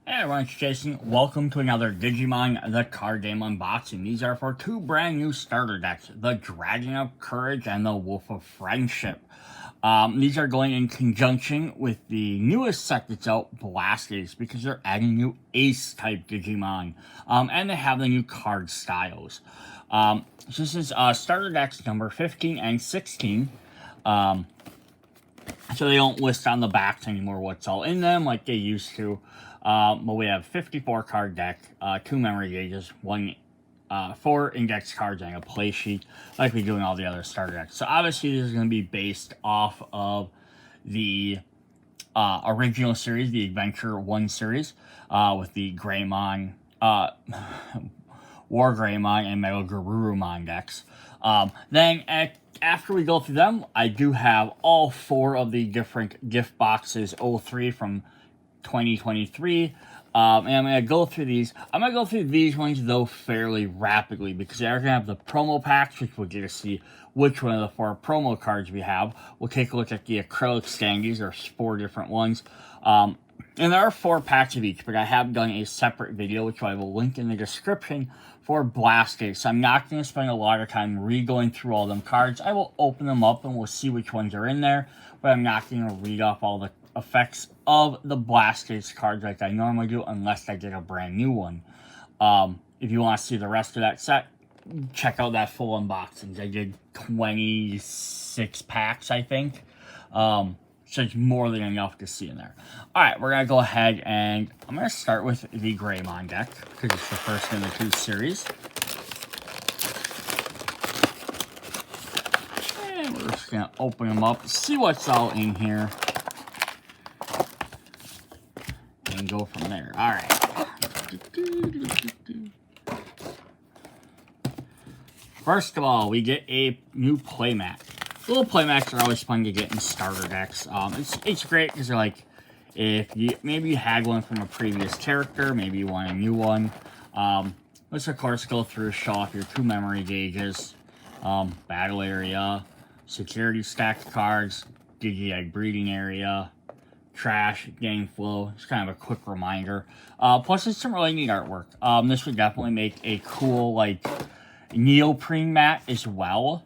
Hey everyone, it's Jason. Welcome to another Digimon the card game unboxing. These are for two brand new starter decks, the Dragon of Courage and the Wolf of Friendship. These are going in conjunction with the newest set that's out, Blast Ace, because they're adding new Ace-type Digimon. And they have the new card styles. So this is starter decks number 15 and 16. So they don't list on the backs anymore what's all in them like they used to. But we have 54 card deck, 2 memory gauges, 4 index cards, and a play sheet, like we do in all the other starter decks. So obviously this is going to be based off of the original series, the Adventure 1 series, with the Greymon, War Greymon, and Metal Garurumon decks. Then after we go through them, I do have all 4 of the different gift boxes 03 from 2023. And I'm going to go through these. I'm going to go through these ones, though, fairly rapidly, because they are going to have the promo packs, which we'll get to see which one of the 4 promo cards we have. We'll take a look at the acrylic standees. There's 4 different ones. And there are 4 packs of each, but I have done a separate video, which I will link in the description, for Blast Ace. So I'm not going to spend a lot of time re-going through all them cards. I will open them up and we'll see which ones are in there, but I'm not going to read off all the effects of the Blast Ace cards like I normally do, unless I get a brand new one. If you want to see the rest of that set, check out that full unboxing. I did 26 packs, I think. So it's more than enough to see in there. Alright, we're going to go ahead and I'm going to start with the Greymon deck, because it's the first in the 2 series. And we're just going to open them up, see what's all in here, and go from there. Alright. First of all, we get a new playmat. Little playmats are always fun to get in starter decks. It's great because they're like, if you maybe you had one from a previous character, maybe you want a new one. Let's of course go through, show off your 2 memory gauges, battle area, security stacked cards, Digi-Egg breeding area, trash, game flow. It's kind of a quick reminder. Plus, it's some really neat artwork. This would definitely make a cool like neoprene mat as well.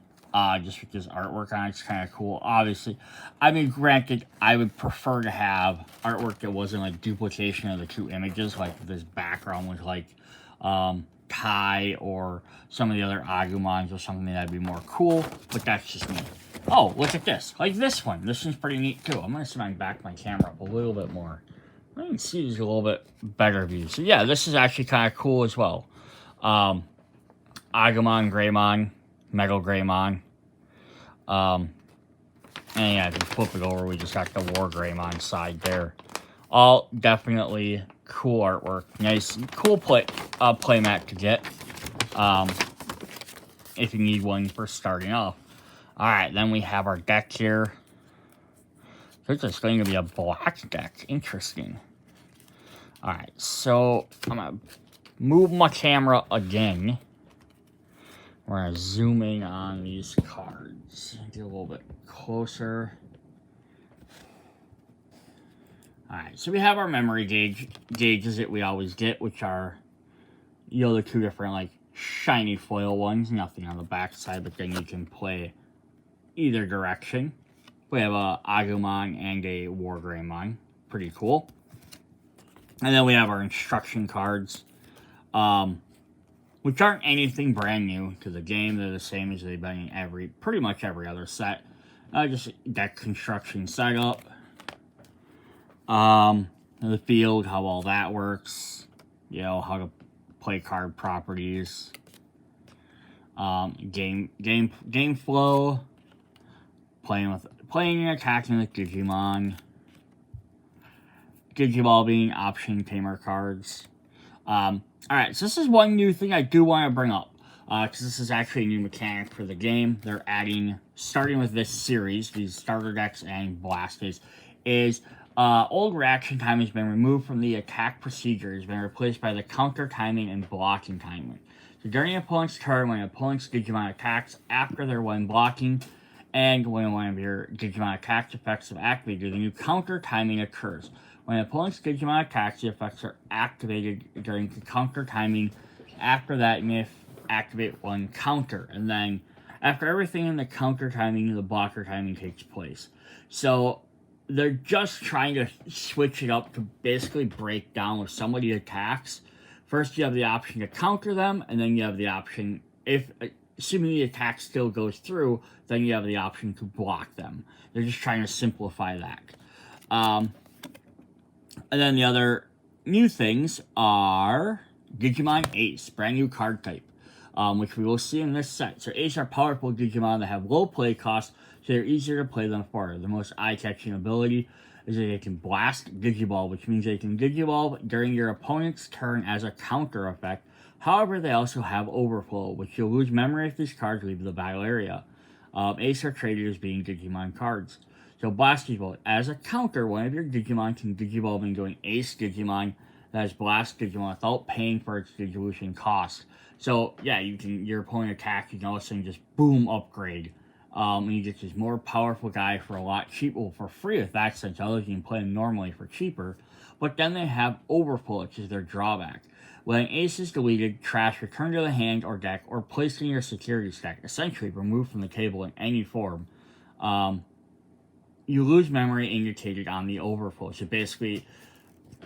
Just because artwork on it's kind of cool. Obviously, I mean, granted, I would prefer to have artwork that wasn't like duplication of the 2 images, like this background was like Kai or some of the other Agumons or something that'd be more cool, but that's just me. Oh, look at this. Like this one. This one's pretty neat too. I'm going to back my camera up a little bit more. I can see these a little bit better view. So yeah, this is actually kind of cool as well. Agumon, Greymon, Metal Greymon. And yeah, if you flip it over, we just got the War Greymon side there. All definitely cool artwork. Nice, cool playmat to get. If you need one for starting off. Alright, then we have our deck here. This is going to be a black deck. Interesting. Alright, so I'm going to move my camera again. We're going to zoom in on these cards. Get a little bit closer. Alright, so we have our memory gauges that we always get, which are, you know, the 2 different, like, shiny foil ones. Nothing on the back side, but then you can play either direction. We have a Agumon and a War Greymon. Pretty cool. And then we have our instruction cards. Which aren't anything brand new to the game. They're the same as they've been in pretty much every other set. Just deck construction setup. The field, how all that works. You know, how to play card properties. Game flow. Playing and attacking with Digimon. Digiball being option tamer cards. Alright, so this is one new thing I do want to bring up, because this is actually a new mechanic for the game. They're adding, starting with this series, these starter decks and Blast Ace, is old reaction time has been removed from the attack procedure. It has been replaced by the counter timing and blocking timing. So during an opponent's turn, when an opponent's Digimon attacks after their one blocking, and when one of your Digimon attacks effects have activated, the new counter timing occurs. When an opponent's Digimon attacks, the effects are activated during the counter timing. After that, you may activate one counter, and then after everything in the counter timing, the blocker timing takes place. So they're just trying to switch it up to basically break down if somebody attacks. First, you have the option to counter them, and then you have the option, if assuming the attack still goes through, then you have the option to block them. They're just trying to simplify that. And then the other new things are Digimon Ace, brand new card type, which we will see in this set. So Ace are powerful Digimon that have low play costs, so they're easier to play than forward. The most eye-catching ability is that they can blast Digiball, which means they can Digivolve during your opponent's turn as a counter effect. However, they also have Overflow, which you'll lose memory if these cards leave the battle area. Ace are traded as being Digimon cards. So Blast Digiball, as a counter, one of your Digimon can Digivolve into an Ace Digimon that is Blast Digimon without paying for its Digivolution cost. So yeah, you can, your opponent attacks, you can all of a sudden just boom upgrade. And you get this more powerful guy for a lot cheaper, well, for free if that's sense. Others you can play them normally for cheaper. But then they have Overflow, which is their drawback. When an Ace is deleted, trash returned to the hand or deck or placed in your security stack, essentially removed from the table in any form, you lose memory indicated on the Overflow. So basically,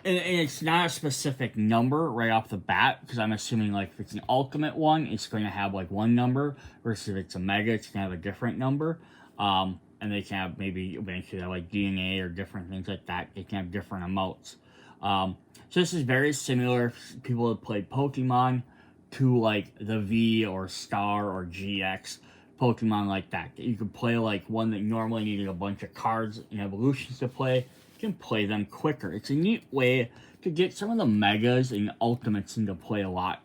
and it's not a specific number right off the bat, because I'm assuming like if it's an ultimate one, it's going to have like one number, versus if it's a mega, it's going to have a different number. And they can have maybe eventually have like DNA or different things like that. They can have different amounts. So this is very similar if people have played Pokemon to like the V or Star or GX Pokemon like that. You could play like one that normally needed a bunch of cards and evolutions to play. You can play them quicker. It's a neat way to get some of the megas and ultimates into play a lot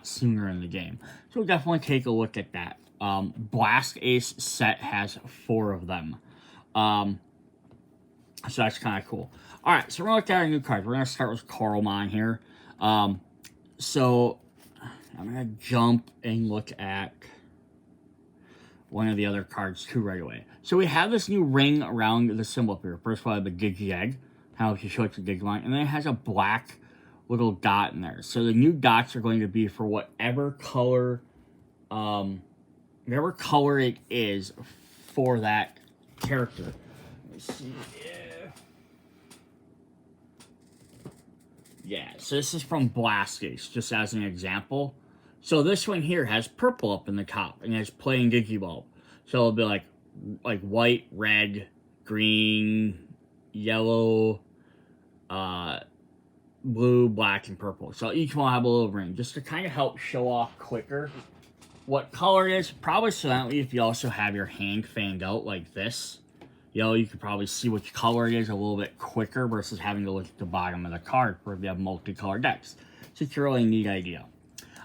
sooner in the game. So we'll definitely take a look at that. Blast Ace set has 4 of them. So that's kind of cool. Alright, so we're going to look at our new cards. We're going to start with Coralmon here. So I'm going to jump and look at one of the other cards too right away. So we have this new ring around the symbol here. First of all, I have a Digi-Egg, how you show it's a Digimon, and then it has a black little dot in there. So the new dots are going to be for whatever color it is for that character. Let's see. Yeah, so this is from Blast Ace, just as an example. So this one here has purple up in the top, and it's playing Digiball. So it'll be like white, red, green, yellow, blue, black, and purple. So each one will have a little ring, just to kind of help show off quicker what color it is. Probably so that if you also have your hand fanned out like this, you can probably see which color it is a little bit quicker versus having to look at the bottom of the card for if you have multicolored decks. So it's a really neat idea.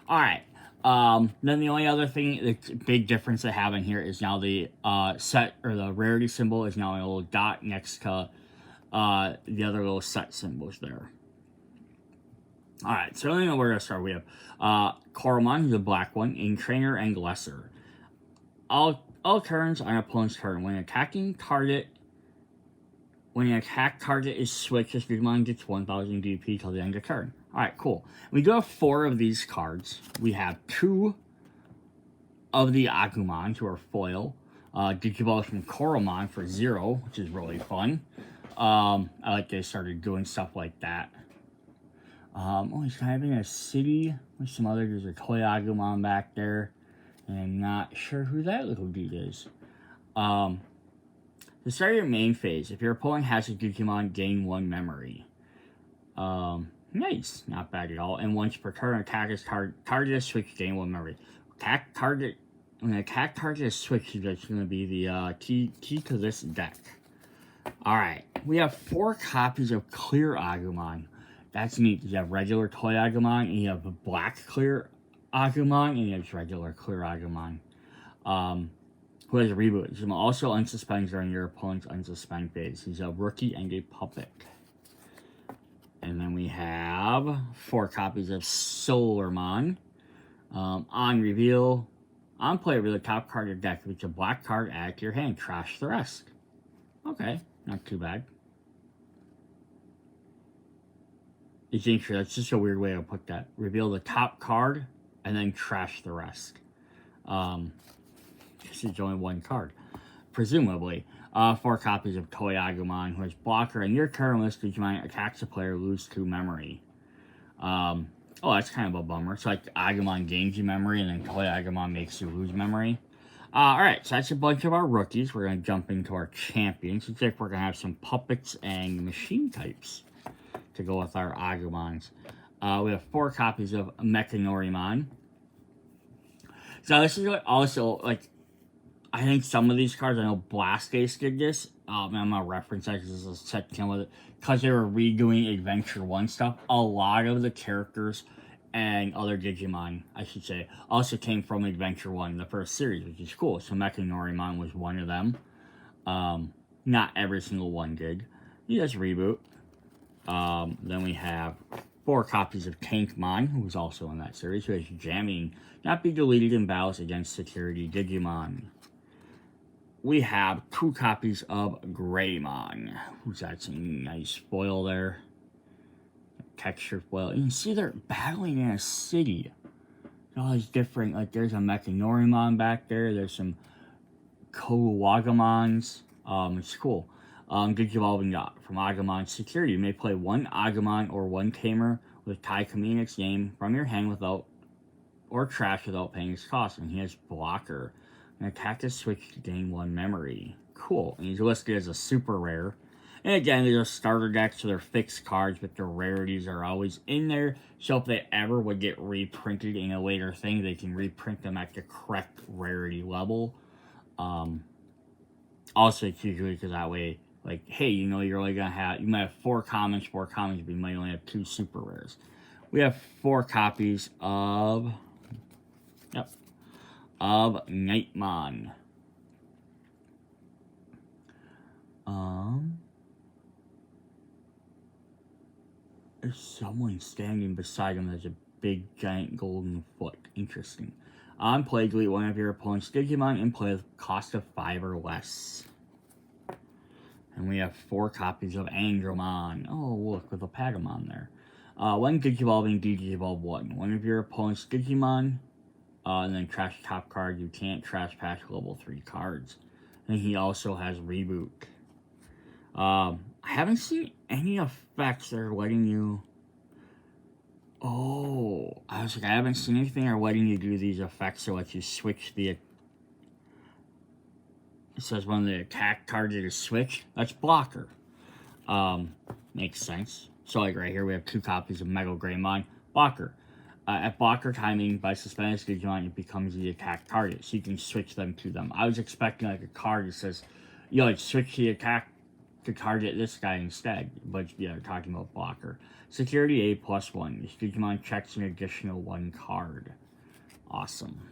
Alright, then the only other thing, the big difference they have in here is now the set, or the rarity symbol is now a little dot next to the other little set symbols there. Alright, so I know where to start. We have Coralmon, who's a black one, in Trainer and Lesser. All turns on an opponent's turn. When an attack target is switched, this Digimon gets 1000 DP till the end of turn. Alright, cool. We do have 4 of these cards. We have 2 of the Agumon, who are foil. Digiballs from Coralmon for 0, which is really fun. I like they started doing stuff like that. He's kind of in a city with some other, there's a toy Agumon back there. And I'm not sure who that little dude is. To start your main phase, if your opponent has a Digimon, gain 1 memory. Nice. Not bad at all. And once per turn, attack is target is switched, gain 1 memory. When an attack target is switched, that's going to be the key to this deck. Alright. We have 4 copies of Clear Agumon. That's neat. You have regular toy Agumon, and you have a black Clear Agumon, and you have regular Clear Agumon. Who has a reboot. He's also unsuspend during your opponent's unsuspend phase. He's a rookie and a puppet. And then we have 4 copies of Solarmon. On reveal, on play with the top card of your deck, which a black card add to your hand. Trash the rest. Okay, not too bad. It's interesting. That's just a weird way to put that. Reveal the top card and then trash the rest. Because it's only one card. Presumably. 4 copies of Toy Agumon, who has blocker, and your turn list Digimon attacks a player, lose 2 memory. Oh, that's kind of a bummer. It's like Agumon gains you memory, and then Toy Agumon makes you lose memory. Alright, so that's a bunch of our rookies. We're going to jump into our champions. Looks like we're going to have some puppets and machine types to go with our Agumons. We have 4 copies of Mechanorimon. So this is also, like, I think some of these cards, I know Blastace did this. I'm going to reference that because this is a set team with it. Because they were redoing Adventure 1 stuff, a lot of the characters and other Digimon, I should say, also came from Adventure 1, the first series, which is cool. So Mechanorimon was one of them. Not every single one did. He does reboot. Then we have 4 copies of Tankmon, who's also in that series, who has jamming, not be deleted in battles against security Digimon. We have 2 copies of Greymon, who's got some nice foil there. Texture foil. You can see they're battling in a city. All these different, like there's a Mechanorimon back there. There's some Kowagamons. It's cool. Digivolving Yacht from Agumon Security. You may play 1 Agumon or 1 Tamer with Tai Kamino's name from your hand without, or trash without paying its cost. And he has blocker. And attack is switched to gain 1 memory. Cool. And he's listed as a super rare. And again, these are starter decks, so they're fixed cards, but the rarities are always in there. So if they ever would get reprinted in a later thing, they can reprint them at the correct rarity level. Also, it's usually because that way, like, hey, you know, you're only going to have, you might have 4 commons, but you might only have 2 super rares. We have 4 copies of Nightmon. There's someone standing beside him that's a big, giant golden foot. Interesting. On play, delete 1 of your opponent's Digimon and play with cost of 5 or less. And we have 4 copies of Andromon. Oh, look, with a Patamon there. 1 Digivolving Digivolve 1. 1 of your opponent's Digimon. And then trash top card. You can't trash patch level 3 cards. And he also has Reboot. I haven't seen any effects that are letting you... Oh, I was like, I haven't seen anything that are letting you do these effects so let you switch the... It says when the attack target is switched. That's blocker. Makes sense. So like right here, we have 2 copies of Metal Greymon. Blocker. At blocker timing, by suspending this Digimon, it becomes the attack target. So you can switch them to them. I was expecting like a card that says, yo, like, switch the attack to target this guy instead. But yeah, they're talking about blocker. Security A +1. This Digimon checks an additional 1 card. Awesome.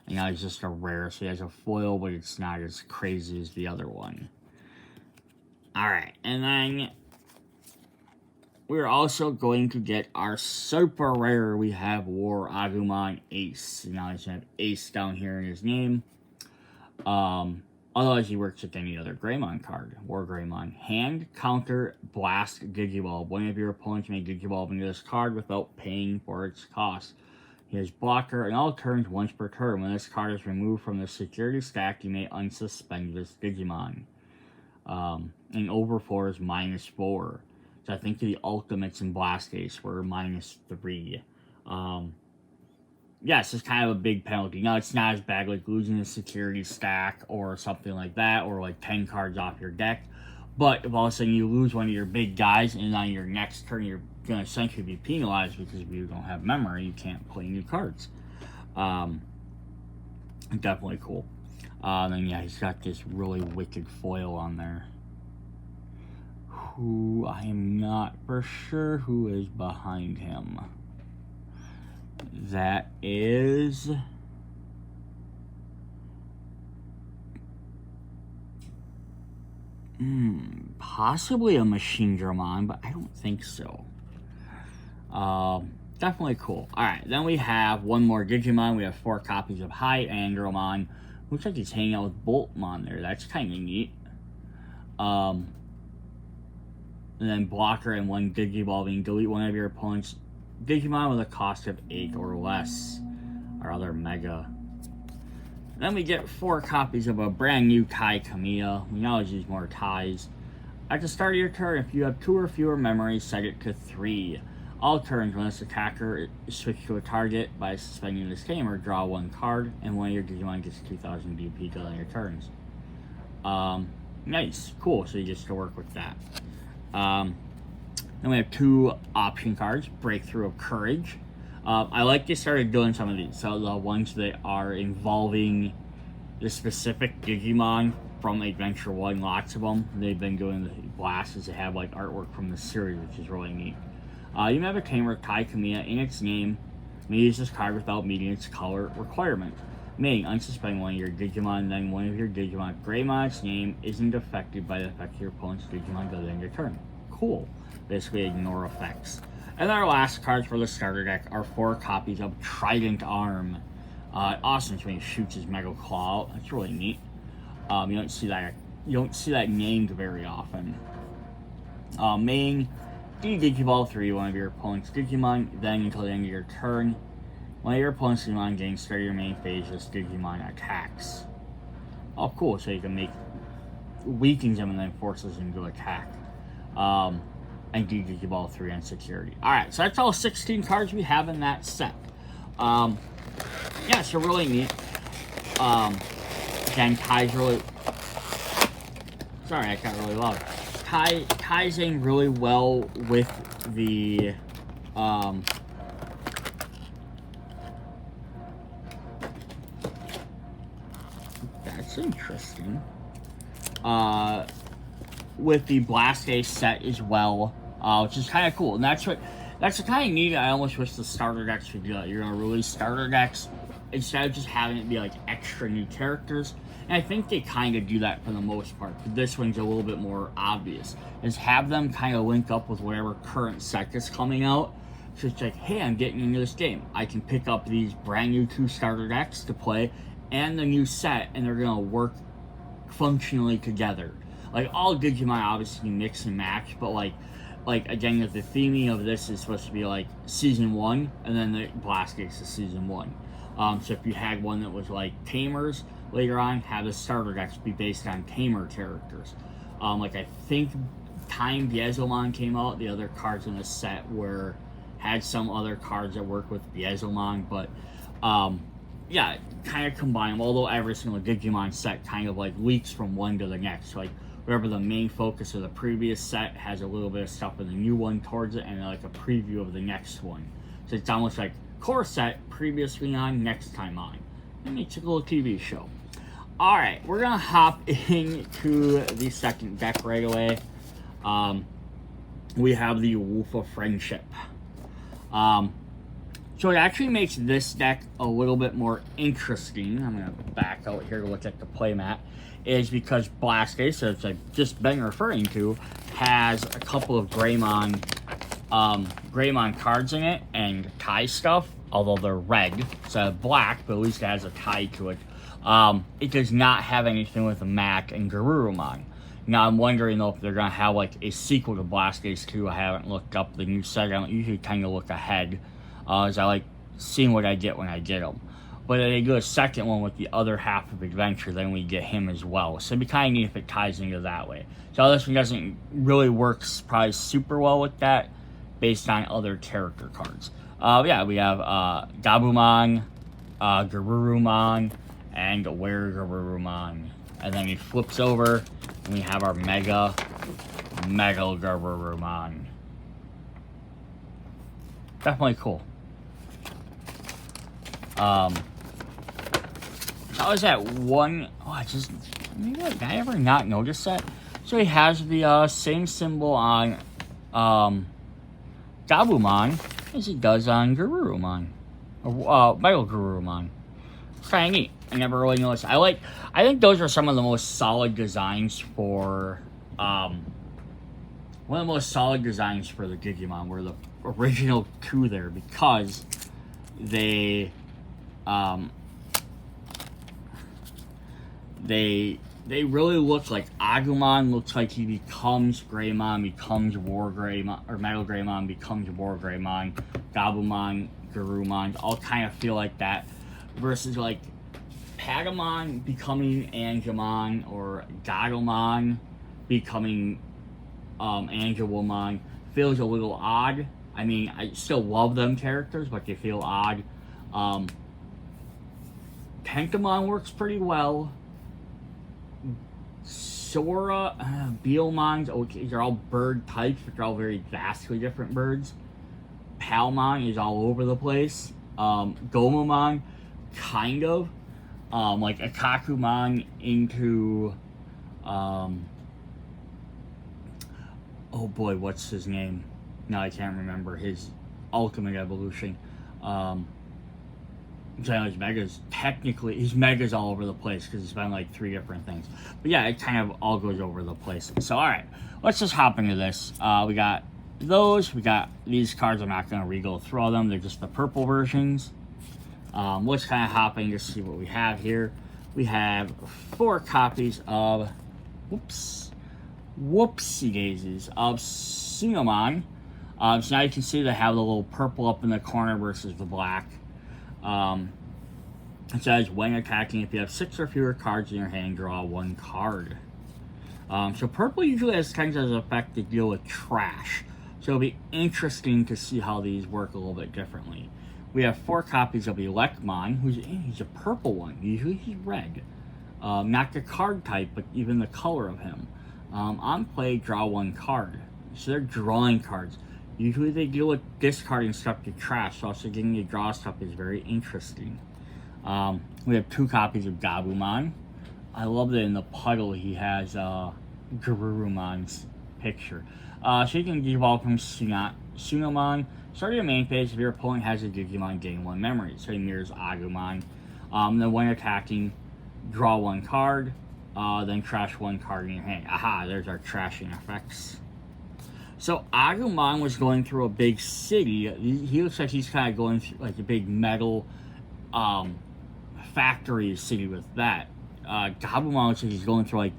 And now he's just a rare, so he has a foil, but it's not as crazy as the other one. Alright, and then we're also going to get our super rare. We have War Agumon Ace. Now he's going to have Ace down here in his name. Otherwise, he works with any other Greymon card. War Greymon. Hand, counter, blast, Digivolve. 1 of your opponents may Digivolve into this card without paying for its cost. He has blocker and all turns once per turn. When this card is removed from the security stack, you may unsuspend this Digimon. And overflow is -4. So I think the ultimates in Blastace were -3. Yes, it's kind of a big penalty. Now, it's not as bad like losing a security stack or something like that, or like 10 cards off your deck. But if all of a sudden you lose one of your big guys, and on your next turn you're going to essentially be penalized because if you don't have memory, you can't play new cards. Definitely cool. And yeah, he's got this really wicked foil on there. Who I am not for sure who is behind him. That is possibly a Machine Dramon, but I don't think so. Definitely cool. Alright, then we have one more Digimon. We have 4 copies of High Andromon. Looks like he's hanging out with Boltmon there. That's kind of neat. 1 Digimon, we have 4 copies of High Andromon. Looks like he's hanging out with Boltmon there. That's kind of neat. 1 Digimon, we have 4 copies of High Andromon. Looks like he's hanging out with Boltmon there. That's kind of neat. And then blocker and 1 Digiball, meaning delete one of your opponent's Digimon with a cost of 8 or less. Our other Mega. Then we get 4 copies of a brand new Tai Kamiya. We always use more Tais. At the start of your turn, if you have 2 or fewer memories, set it to 3. All turns, when this attacker is switched to a target by suspending this tamer, draw 1 card, and one of your Digimon gets 2,000 DP during your turns. Nice. Cool, so you get to work with that. Then we have 2 option cards, Breakthrough of Courage. I like they started doing some of these, so the ones that are involving the specific Digimon from Adventure 1, lots of them. They've been doing the blasts that have like artwork from the series, which is really neat. You may have a tamer Tai Kamiya in its name, may use this card without meeting its color requirement. May unsuspend one of your Digimon, then one of your Digimon Greymon's name isn't affected by the effect of your opponent's Digimon till the end of your turn. Cool. Basically ignore effects. And our last cards for the starter deck are 4 copies of Trident Arm. Awesome when he shoots his Mega Claw out. That's really neat. You don't see that named very often. Main Digiball 3, one of your opponent's Digimon, then until the end of your turn. One of your opponent's Digimon gains start your main phase, this Digimon attacks. Oh, cool, so you can make weakens him and then forces him to attack. And Digiball 3 on security. Alright, so that's all 16 cards we have in that set. Yeah, so really neat. Again, Tai's really... Sorry, I got really loud. Ties in really well with the... That's interesting. With the Blast Ace set as well, which is kind of cool. And that's the kind of neat. I almost wish the starter decks would do that. You're gonna release starter decks instead of just having it be like extra new characters. And I think they kind of do that for the most part. But this one's a little bit more obvious. Is have them kind of link up with whatever current set is coming out. So it's like, hey, I'm getting into this game. I can pick up these brand new 2 starter decks to play and the new set, and they're gonna work functionally together. Like, all Digimon obviously mix and match, but like again, the theming of this is supposed to be like season 1, and then the Blast Ace is season 1. So if you had one that was like Tamers, later on, have the starter decks be based on Tamer characters. Like I think Time Biezomon came out, the other cards in the set had some other cards that work with Biezomon, but yeah, kind of combine them, although every single Digimon set kind of like leaks from one to the next. Like, wherever the main focus of the previous set has a little bit of stuff in the new one towards it, and like a preview of the next one. So it's almost like core set, previously on, next time on. It makes a little TV show. Alright, we're gonna hop into the second deck right away. We have the Wolf of Friendship. So it actually makes this deck a little bit more interesting. I'm going to back out here to look at the playmat. Is because Blast Ace, as I've just been referring to, has a couple of Greymon cards in it and tie stuff, although they're red. So black, but at least it has a tie to it. It does not have anything with Mac and Garurumon. Now I'm wondering though if they're going to have like a sequel to Blast Ace 2. I haven't looked up the new set. I don't usually kind of look ahead. As I like seeing what I get when I get them. But they do a second one with the other half of Adventure, then we get him as well. So it'd be kind of neat if it ties into that way. So this one doesn't really work probably super well with that, based on other character cards. Yeah, we have Gabumon, Garurumon, and Garurumon. And then he flips over, and we have our Mega Garurumon. Definitely cool. That was that one. Oh, maybe did I ever not notice that? So he has the same symbol on Gabumon as he does on Garurumon, or Mega Garurumon. It's kind of neat. I never really noticed. I think those are some of the most solid designs for one of the most solid designs for the Digimon were the original 2 there, because they they really look like Agumon looks like he becomes Greymon, becomes War Greymon, or Metal Greymon becomes War Greymon. Gabumon, Garurumon all kind of feel like that. Versus like Patamon becoming Angemon or Gatomon becoming Angewomon feels a little odd. I mean, I still love them characters, but they feel odd. Pentamon works pretty well. Sora, Beelmons, okay, they're all bird types, but they're all very vastly different birds. Palmon is all over the place. Gomamon, kind of. Like Akakumon into, oh boy, what's his name? No, I can't remember his ultimate evolution. His Megas, technically, his Megas all over the place because he's been like 3 different things. But yeah, it kind of all goes over the place. So, alright, let's just hop into this. We got those, we got these cards. I'm not going to re-go through all them, they're just the purple versions. Let's kind of hop in to see what we have here. We have 4 copies of, whoopsie daisies, of Sunomon. So now you can see they have the little purple up in the corner versus the black. It says, when attacking, if you have 6 or fewer cards in your hand, draw 1 card. So purple usually has kind of as an effect to deal with trash. So it'll be interesting to see how these work a little bit differently. We have 4 copies of Electmon, he's a purple one. Usually he's red. Not the card type, but even the color of him. On play, draw 1 card. So they're drawing cards. Usually they deal with discarding stuff to trash, so also getting to draw stuff is very interesting. We have 2 copies of Gabumon. I love that in the puddle he has Garurumon's picture. So you can evolve from Sunomon. Start your main phase if your opponent has a Digimon, gain 1 memory. So he mirrors Agumon. Then when attacking, draw 1 card, then trash 1 card in your hand. Aha, there's our trashing effects. So Agumon was going through a big city. He looks like he's kind of going through like a big metal factory city with that. Gabumon looks like he's going through like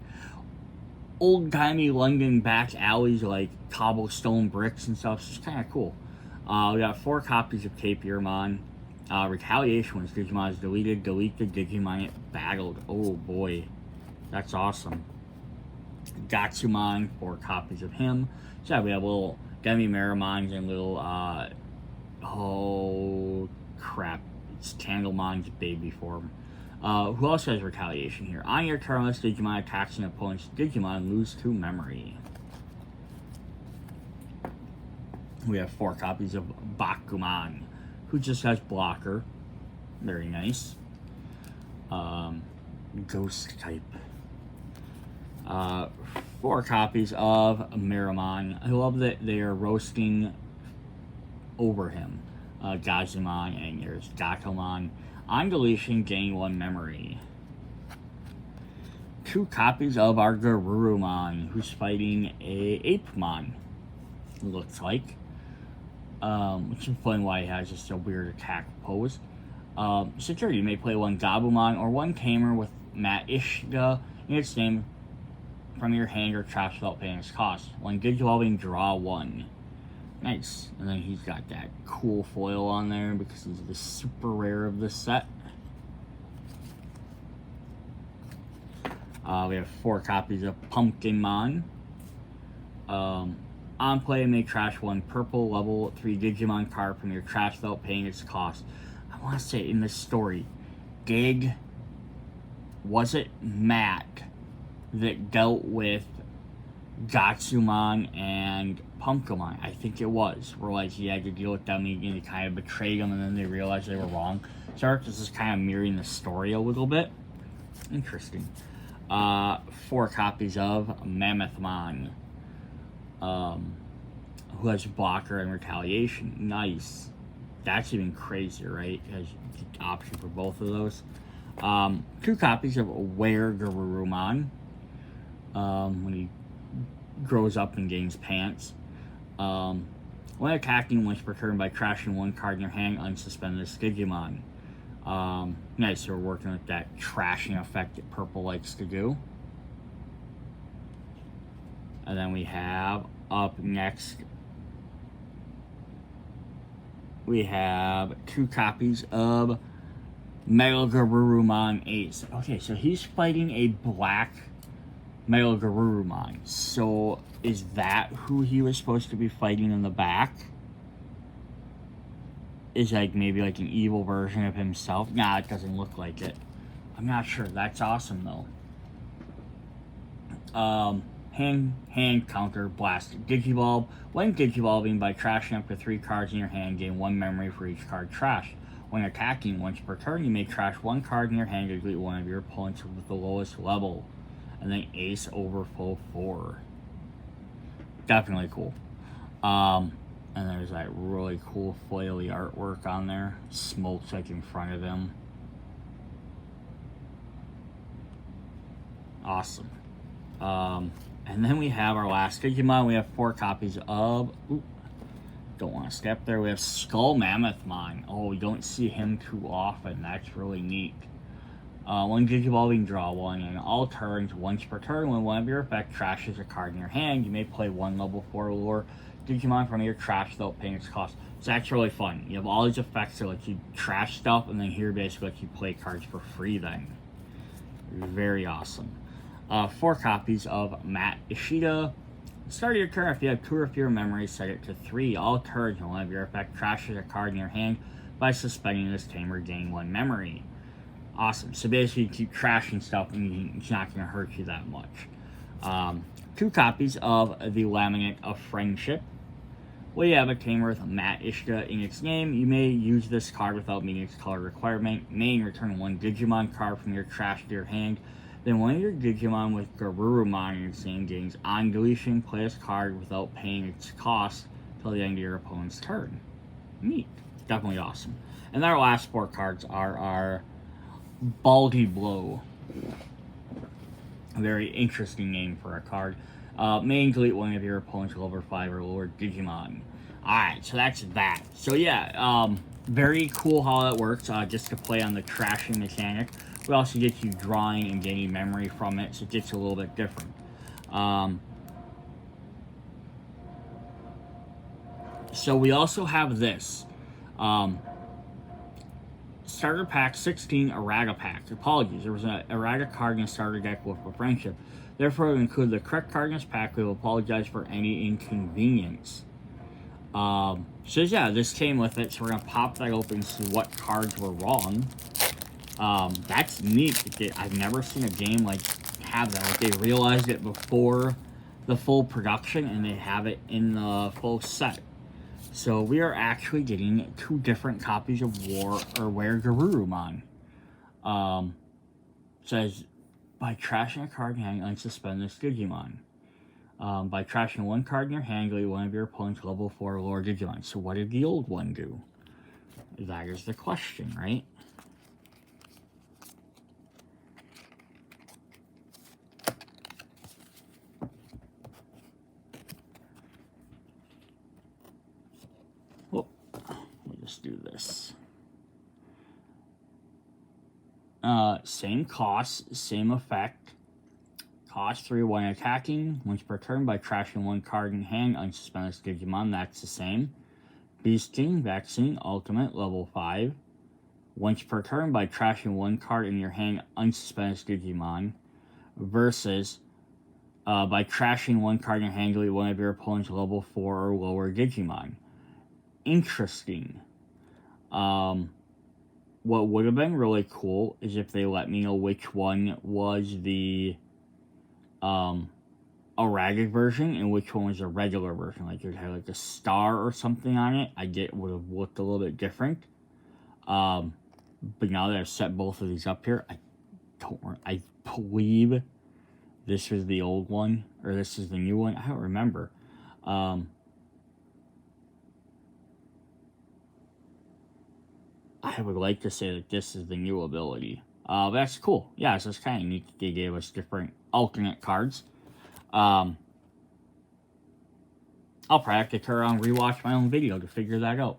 old-timey London back alleys, like cobblestone bricks and stuff. It's kind of cool. We got 4 copies of Tapirmon. Retaliation was Digimon is deleted. Delete the Digimon it battled. Oh boy, that's awesome. Gatsumon, 4 copies of him. So yeah, we have little Demi-Meramons and little, oh crap, it's Tandlemon's baby form. Who also has Retaliation here? On your turn, unless Digimon attacks an opponent's Digimon, lose 2 memory. We have 4 copies of Bakumon, who just has Blocker. Very nice. Ghost type. 4 copies of Miramon. I love that they are roasting over him. Gazumon, and there's Gatomon. On deletion, gain 1 memory. 2 copies of our Garurumon, who's fighting a Apemon, looks like. Which is funny why he has just a weird attack pose. Security, you may play 1 Gabumon or 1 Tamer with Matt Ishida in its name from your hand or trash without paying its cost. When Digivolving, draw 1. Nice. And then he's got that cool foil on there because he's the super rare of the set. We have 4 copies of Pumpkinmon. On play, may trash 1 purple level 3 Digimon card from your trash without paying its cost. I want to say in this story, was it Matt that dealt with Gatsumon and Pumpkinmon? I think it was. Where like he had to deal with them and he kind of betrayed them and then they realized they were wrong. So this is kind of mirroring the story a little bit. Interesting. 4 copies of Mammothmon. Who has Blocker and Retaliation. Nice. That's even crazier, right? Has the option for both of those. 2 copies of Wear Garurumon. When he grows up and gains pants. When attacking once per turn by trashing 1 card in your hand, unsuspend this Digimon. Nice, so we're working with that trashing effect that purple likes to do. And then we have up next, we have 2 copies of Metal Garurumon Ace. Okay, so he's fighting a black Metal Garurumon. So is that who he was supposed to be fighting in the back? Is like maybe like an evil version of himself? Nah, it doesn't look like it. I'm not sure. That's awesome though. Hand counter blast. Digivolve. When digivolving, by trashing up to 3 cards in your hand, gain 1 memory for each card trashed. When attacking once per turn, you may trash 1 card in your hand to delete one of your opponents with the lowest level. And then Ace Overflow 4. Definitely cool. And there's that really cool flaily artwork on there. Smoke's like in front of him. Awesome. And then we have our last Digimon. We have 4 copies of... Ooh, don't want to step there. We have Skull Mammothmon. Oh, we don't see him too often. That's really neat. When Digivolving, draw 1. And all turns, once per turn, when one of your effects trashes a card in your hand, you may play 1 level 4 lure Digimon from your trash without paying its cost. So that's really fun. You have all these effects that let you trash stuff, and then here basically let you play cards for free then. Very awesome. 4 copies of Matt Ishida. Start of your turn, if you have 2 or fewer memories, set it to 3. All turns, when one of your effect trashes a card in your hand, by suspending this tamer, gain 1 memory. Awesome. So basically you keep trashing stuff and it's not going to hurt you that much. 2 copies of the Laminate of Friendship. Well, you have a tamer with Matt Ishida in its name. You may use this card without meeting its color requirement. Main, return 1 Digimon card from your trash to your hand. Then one of your Digimon with Garurumon in its name gains on deletion, play this card without paying its cost till the end of your opponent's turn. Neat. Definitely awesome. And our last 4 cards are our Baldy Blow. A very interesting name for a card. Main, delete one of your opponent's level 5 or lower Digimon. Alright, so that's that. So yeah, very cool how that works, just to play on the trashing mechanic. We also get you drawing and gaining memory from it, so it gets a little bit different. So we also have this. Starter Pack 16 Errata Pack. Apologies, there was an Errata card in the starter deck with a friendship. Therefore, we include the correct card in this pack. We will apologize for any inconvenience. So yeah, this came with it, so we're going to pop that open and see what cards were wrong. That's neat. I've never seen a game like have that. Like they realized it before the full production and they have it in the full set. So we are actually getting 2 different copies of Were Garurumon. Says, by trashing a card in your hand, unsuspend this Digimon. By trashing 1 card in your hand, delete one of your opponent's level 4 lower Digimon. So what did the old one do? That is the question, right? Do this. Same cost, same effect. Cost 3 when attacking. Once per turn, by trashing 1 card in hand, unsuspend this Digimon. That's the same. Beasting, Vaccine, Ultimate, level 5. Once per turn, by trashing 1 card in your hand, unsuspend this Digimon. Versus by trashing 1 card in your hand, delete one of your opponent's level 4 or lower Digimon. Interesting. What would have been really cool is if they let me know which one was the erratic version and which one was a regular version. Like it had like a star or something on it. Would have looked a little bit different. But now that I've set both of these up here, I believe this was the old one or this is the new one. I don't remember. I would like to say that this is the new ability. But that's cool. Yeah, so it's kind of neat that they gave us different alternate cards. I'll probably have to turn around and rewatch my own video to figure that out.